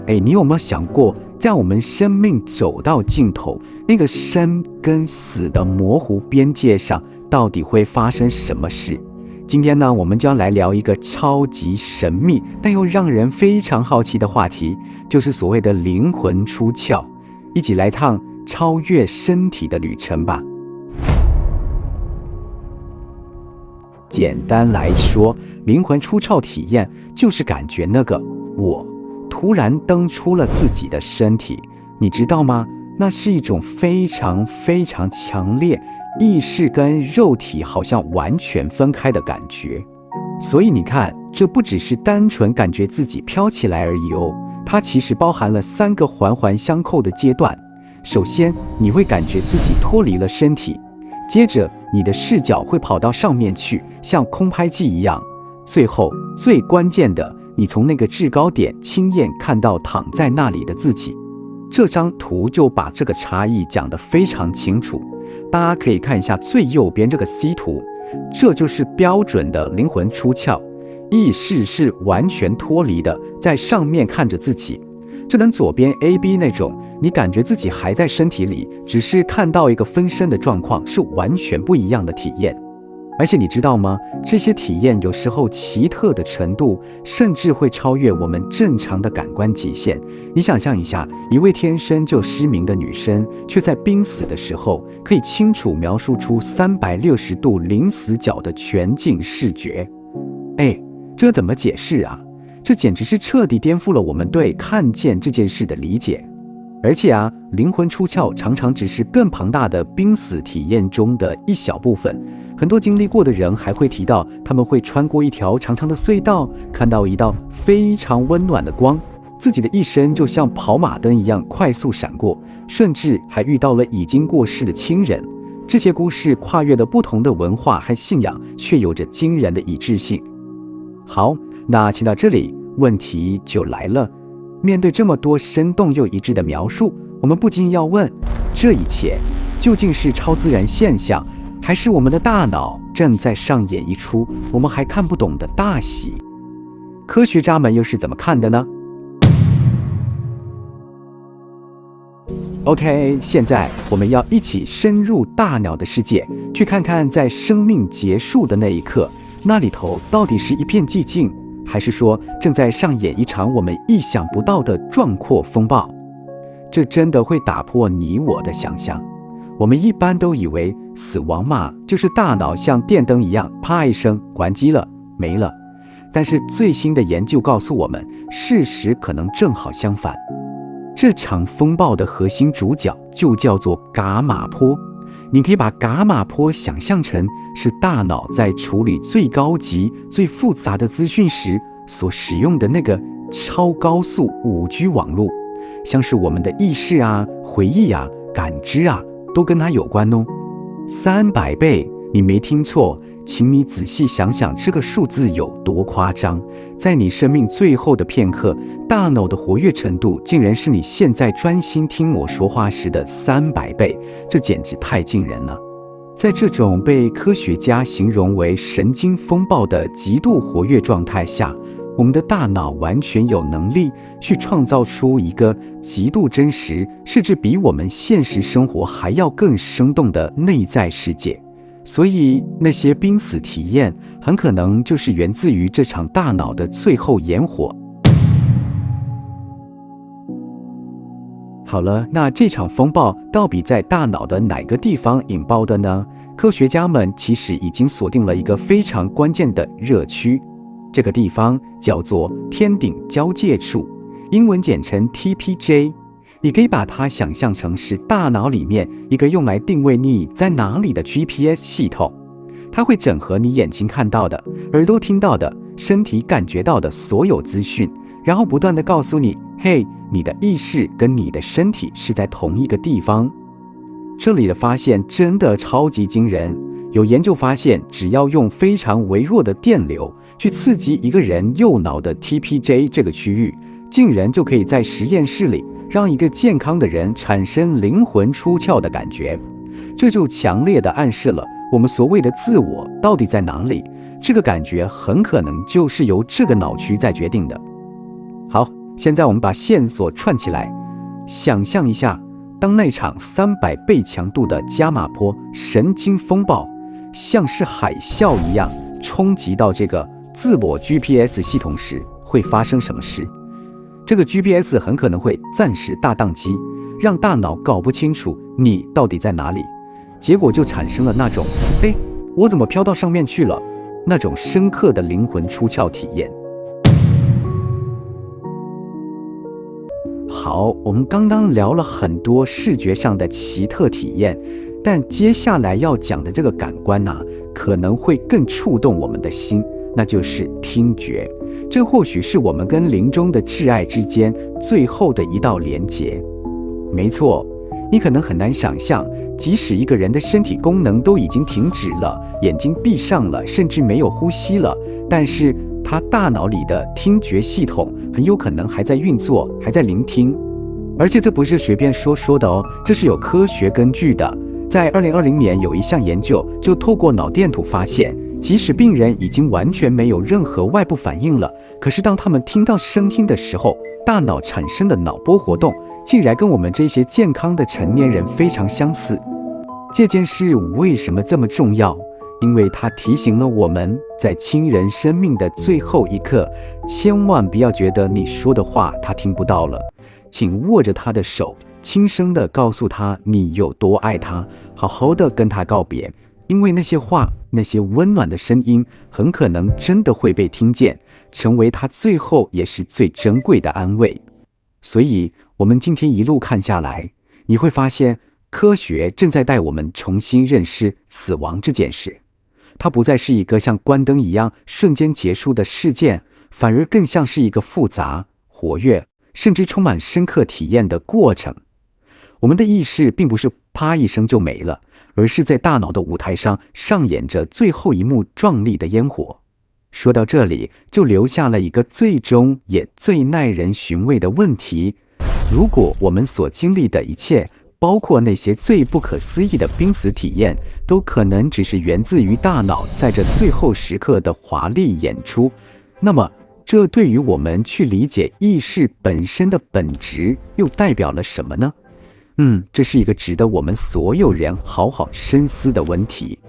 你有没有想过，在我们生命走到尽头，那个生跟死的模糊边界上，到底会发生什么事？今天呢，我们就要来聊一个超级神秘但又让人非常好奇的话题，就是所谓的灵魂出窍。一起来趟超越身体的旅程吧。简单来说，灵魂出窍体验就是感觉那个我突然登出了自己的身体，你知道吗？那是一种非常非常强烈，意识跟肉体好像完全分开的感觉。所以你看，这不只是单纯感觉自己飘起来而已哦，它其实包含了3个环环相扣的阶段。首先，你会感觉自己脱离了身体，接着你的视角会跑到上面去，像空拍机一样。最后，最关键的，你从那个制高点亲眼看到躺在那里的自己。这张图就把这个差异讲得非常清楚，大家可以看一下最右边这个 C 图，这就是标准的灵魂出窍，意识是完全脱离的，在上面看着自己。这跟左边 AB 那种你感觉自己还在身体里，只是看到一个分身的状况，是完全不一样的体验。而且你知道吗？这些体验有时候奇特的程度，甚至会超越我们正常的感官极限。你想象一下，一位天生就失明的女生，却在濒死的时候，可以清楚描述出360度零死角的全景视觉。这怎么解释啊？这简直是彻底颠覆了我们对看见这件事的理解。而且灵魂出窍常常只是更庞大的濒死体验中的一小部分。很多经历过的人还会提到，他们会穿过一条长长的隧道，看到一道非常温暖的光，自己的一生就像跑马灯一样快速闪过，甚至还遇到了已经过世的亲人。这些故事跨越了不同的文化和信仰，却有着惊人的一致性。好，那听到这里，问题就来了。面对这么多生动又一致的描述，我们不禁要问，这一切究竟是超自然现象，还是我们的大脑正在上演一出我们还看不懂的大戏？科学家们又是怎么看的呢？ OK， 现在我们要一起深入大脑的世界，去看看在生命结束的那一刻，那里头到底是一片寂静，还是说正在上演一场我们意想不到的壮阔风暴？这真的会打破你我的想象。我们一般都以为死亡嘛，就是大脑像电灯一样，啪一声关机了，没了。但是最新的研究告诉我们，事实可能正好相反。这场风暴的核心主角就叫做伽马波。你可以把伽马波想象成是大脑在处理最高级、最复杂的资讯时所使用的那个超高速5G 网络，像是我们的意识回忆感知都跟它有关哦。300倍，你没听错，请你仔细想想这个数字有多夸张。在你生命最后的片刻，大脑的活跃程度竟然是你现在专心听我说话时的300倍，这简直太惊人了。在这种被科学家形容为神经风暴的极度活跃状态下，我们的大脑完全有能力去创造出一个极度真实，甚至比我们现实生活还要更生动的内在世界。所以那些濒死体验很可能就是源自于这场大脑的最后烟火。好了，那这场风暴到底在大脑的哪个地方引爆的呢？科学家们其实已经锁定了一个非常关键的热区，这个地方叫做天顶交界处，英文简称 TPJ。你可以把它想象成是大脑里面一个用来定位你在哪里的 GPS 系统，它会整合你眼睛看到的、耳朵听到的、身体感觉到的所有资讯，然后不断地告诉你，嘿，你的意识跟你的身体是在同一个地方。这里的发现真的超级惊人，有研究发现，只要用非常微弱的电流去刺激一个人右脑的 TPJ 这个区域，竟然就可以在实验室里让一个健康的人产生灵魂出窍的感觉。这就强烈地暗示了我们所谓的自我到底在哪里，这个感觉很可能就是由这个脑区在决定的。好，现在我们把线索串起来，想象一下，当那场300倍强度的伽马波神经风暴像是海啸一样冲击到这个自我 GPS 系统时，会发生什么事？这个 GPS 很可能会暂时大宕机，让大脑搞不清楚你到底在哪里，结果就产生了那种我怎么飘到上面去了那种深刻的灵魂出窍体验。好，我们刚刚聊了很多视觉上的奇特体验，但接下来要讲的这个感官可能会更触动我们的心，那就是听觉。这或许是我们跟临终的挚爱之间最后的一道连结。没错，你可能很难想象，即使一个人的身体功能都已经停止了，眼睛闭上了，甚至没有呼吸了，但是他大脑里的听觉系统很有可能还在运作，还在聆听。而且这不是随便说的哦，这是有科学根据的。在2020年有一项研究就透过脑电图发现，即使病人已经完全没有任何外部反应了，可是当他们听到声音的时候，大脑产生的脑波活动竟然跟我们这些健康的成年人非常相似。这件事为什么这么重要？因为它提醒了我们，在亲人生命的最后一刻，千万不要觉得你说的话他听不到了，请握着他的手，轻声地告诉他你有多爱他，好好的跟他告别，因为那些话，那些温暖的声音，很可能真的会被听见，成为他最后也是最珍贵的安慰。所以，我们今天一路看下来，你会发现，科学正在带我们重新认识死亡这件事。它不再是一个像关灯一样瞬间结束的事件，反而更像是一个复杂、活跃，甚至充满深刻体验的过程。我们的意识并不是啪一声就没了，而是在大脑的舞台上上演着最后一幕壮丽的烟火。说到这里，就留下了一个最终也最耐人寻味的问题：如果我们所经历的一切，包括那些最不可思议的濒死体验，都可能只是源自于大脑在这最后时刻的华丽演出，那么这对于我们去理解意识本身的本质又代表了什么呢？这是一个值得我们所有人好好深思的问题。